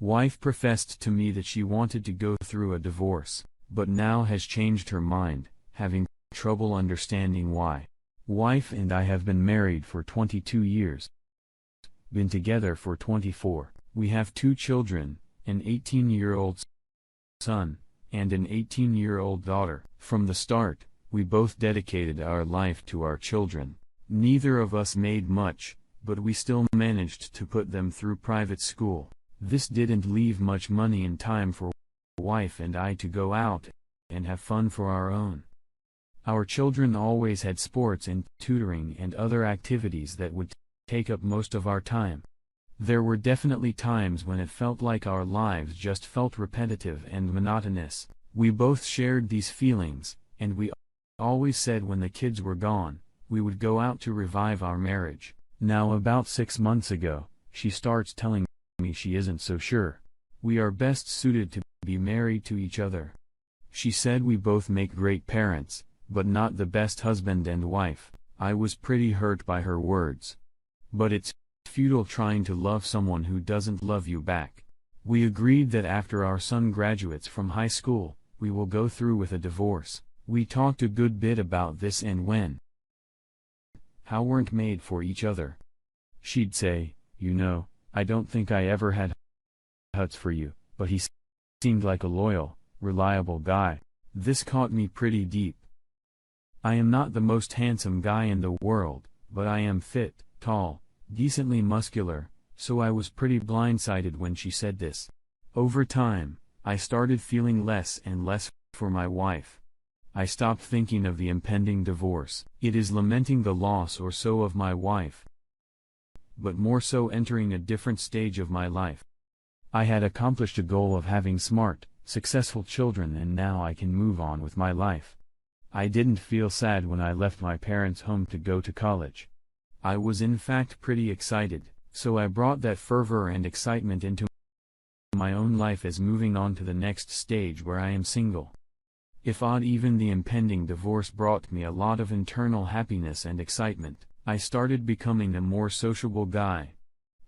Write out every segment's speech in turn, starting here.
Wife professed to me that she wanted to go through a divorce, but now has changed her mind, having trouble understanding why. Wife and I have been married for 22 years. Been together for 24. We have 2 children, an 18-year-old son, and an 18-year-old daughter. From the start, we both dedicated our life to our children. Neither of us made much, but we still managed to put them through private school. This didn't leave much money and time for wife and I to go out and have fun for our own. Our children always had sports and tutoring and other activities that would take up most of our time. There were definitely times when it felt like our lives just felt repetitive and monotonous. We both shared these feelings, and we always said when the kids were gone, we would go out to revive our marriage. Now about 6 months ago, she starts telling me she isn't so sure. We are best suited to be married to each other. She said we both make great parents, but not the best husband and wife. I was pretty hurt by her words. But it's futile trying to love someone who doesn't love you back. We agreed that after our son graduates from high school, we will go through with a divorce. We talked a good bit about this and when how weren't made for each other. She'd say, you know, I don't think I ever had huts for you, but he seemed like a loyal, reliable guy. This caught me pretty deep. I am not the most handsome guy in the world, but I am fit, tall, decently muscular, so I was pretty blindsided when she said this. Over time, I started feeling less and less for my wife. I stopped thinking of the impending divorce. It is lamenting the loss or so of my wife, but more so entering a different stage of my life. I had accomplished a goal of having smart, successful children, and now I can move on with my life. I didn't feel sad when I left my parents' home to go to college. I was in fact pretty excited, so I brought that fervor and excitement into my own life as moving on to the next stage where I am single. If odd, even the impending divorce brought me a lot of internal happiness and excitement. I started becoming a more sociable guy.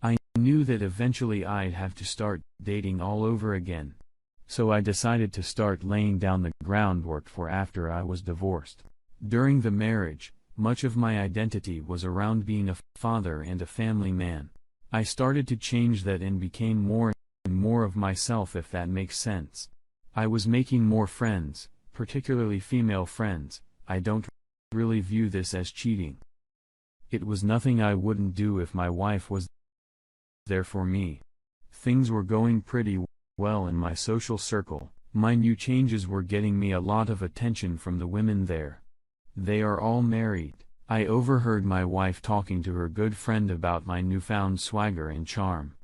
I knew that eventually I'd have to start dating all over again. So I decided to start laying down the groundwork for after I was divorced. During the marriage, much of my identity was around being a father and a family man. I started to change that and became more and more of myself, if that makes sense. I was making more friends, particularly female friends. I don't really view this as cheating. It was nothing I wouldn't do if my wife was there for me. Things were going pretty well in my social circle. My new changes were getting me a lot of attention from the women there. They are all married. I overheard my wife talking to her good friend about my newfound swagger and charm.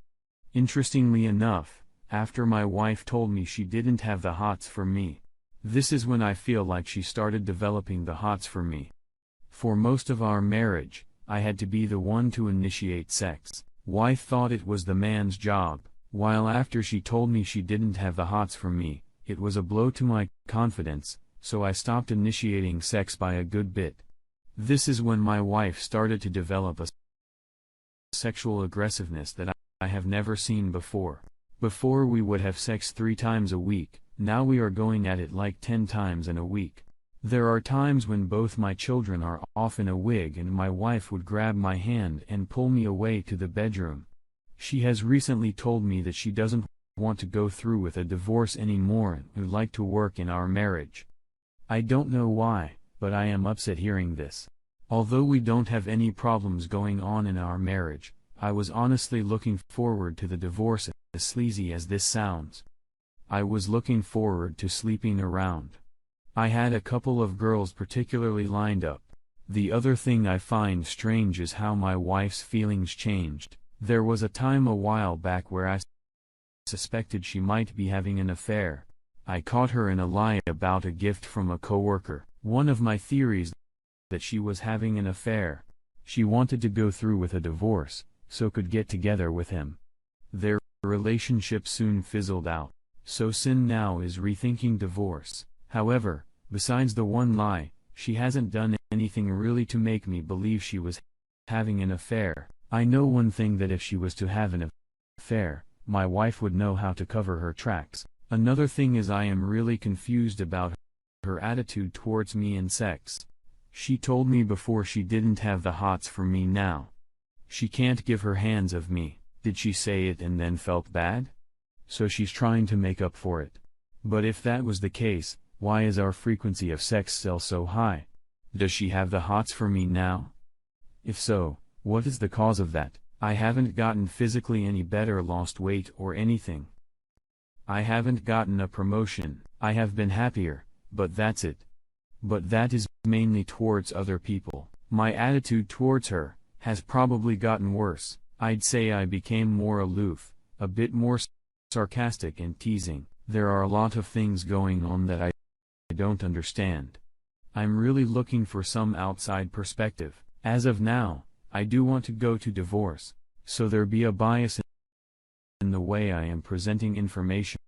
Interestingly enough, after my wife told me she didn't have the hots for me, this is when I feel like she started developing the hots for me. For most of our marriage, I had to be the one to initiate sex. Wife thought it was the man's job, while after she told me she didn't have the hots for me, it was a blow to my confidence, so I stopped initiating sex by a good bit. This is when my wife started to develop a sexual aggressiveness that I have never seen before. Before we would have sex 3 times a week, now we are going at it like 10 times in a week. There are times when both my children are off in a wig and my wife would grab my hand and pull me away to the bedroom. She has recently told me that she doesn't want to go through with a divorce anymore and would like to work in our marriage. I don't know why, but I am upset hearing this. Although we don't have any problems going on in our marriage, I was honestly looking forward to the divorce, as sleazy as this sounds. I was looking forward to sleeping around. I had a couple of girls particularly lined up. The other thing I find strange is how my wife's feelings changed. There was a time a while back where I suspected she might be having an affair. I caught her in a lie about a gift from a coworker. One of my theories that she was having an affair. She wanted to go through with a divorce, so could get together with him. Their relationship soon fizzled out. So Sin now is rethinking divorce. However, besides the one lie, she hasn't done anything really to make me believe she was having an affair. I know one thing, that if she was to have an affair, my wife would know how to cover her tracks. Another thing is I am really confused about her attitude towards me and sex. She told me before she didn't have the hots for me now. She can't give her hands of me. Did she say it and then felt bad? So she's trying to make up for it. But if that was the case, why is our frequency of sex still so high? Does she have the hots for me now? If so, what is the cause of that? I haven't gotten physically any better, lost weight or anything. I haven't gotten a promotion. I have been happier, but that's it. But that is mainly towards other people. My attitude towards her has probably gotten worse. I'd say I became more aloof, a bit more sarcastic and teasing. There are a lot of things going on that I don't understand. I'm really looking for some outside perspective. As of now, I do want to go to divorce, so there be a bias in the way I am presenting information.